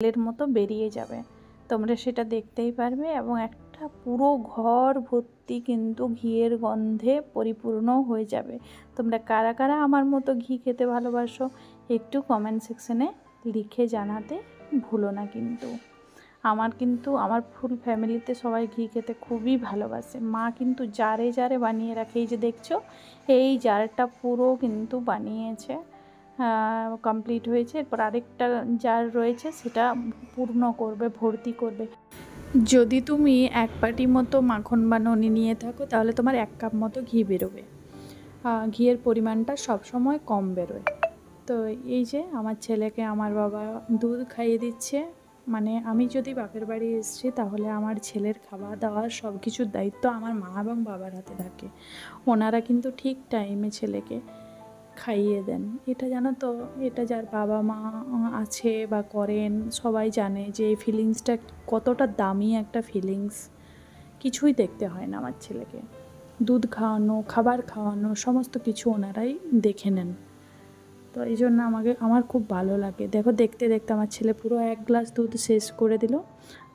তেলের মতো বেরিয়ে যাবে, তোমরা সেটা দেখতেই পারবে। এবং একটা পুরো ঘর ভর্তি কিন্তু ঘিয়ের গন্ধে পরিপূর্ণ হয়ে যাবে। তোমরা কারা কারা আমার মতো ঘি খেতে ভালোবাসো একটু কমেন্ট সেকশনে লিখে জানাতে ভুলো না। কিন্তু আমার ফুল ফ্যামিলিতে সবাই ঘি খেতে খুবই ভালোবাসে। মা কিন্তু জারে জারে বানিয়ে রাখে। এই যে দেখছো, এই জারটা পুরো কিন্তু বানিয়েছে, কমপ্লিট হয়েছে। এরপর আরেকটা জার রয়েছে, সেটা পূর্ণ করবে, ভর্তি করবে। যদি তুমি 1 বাটি মতো মাখন বা ননি নিয়ে থাকো তাহলে তোমার 1 কাপ মতো ঘি বেরোবে। ঘিয়ের পরিমাণটা সবসময় কম বেরোয়। তো এই যে আমার ছেলেকে আমার বাবা দুধ খাইয়ে দিচ্ছে। মানে আমি যদি বাপের বাড়ি এসেছি তাহলে আমার ছেলের খাওয়া দাওয়া সব কিছুর দায়িত্ব আমার মা এবং বাবার হাতে থাকে। ওনারা কিন্তু ঠিক টাইমে ছেলেকে খাইয়ে দেন। এটা জানো তো, এটা যার বাবা মা আছে বা করেন সবাই জানে যে এই ফিলিংসটা কতটা দামি একটা ফিলিংস। কিছুই দেখতে হয় না আমার ছেলেকে, দুধ খাওয়ানো, খাবার খাওয়ানো, সমস্ত কিছু ওনারাই দেখে নেন। তো এই জন্য আমার খুব ভালো লাগে। দেখো, দেখতে দেখতে আমার ছেলে পুরো 1 গ্লাস দুধ শেষ করে দিল।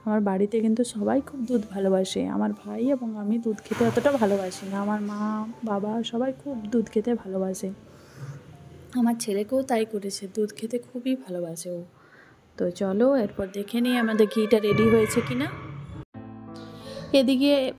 আমার বাড়িতে কিন্তু সবাই খুব দুধ ভালোবাসে। আমার ভাই এবং আমি দুধ খেতে অতটা ভালোবাসি না। আমার মা বাবা সবাই খুব দুধ খেতে ভালোবাসে। আমার ছেলেকেও তাই করেছে, দুধ খেতে খুবই ভালোবাসে ও। তো চলো এরপর দেখে নিই আমাদের ঘিটা রেডি হয়েছে কিনা। এদিকে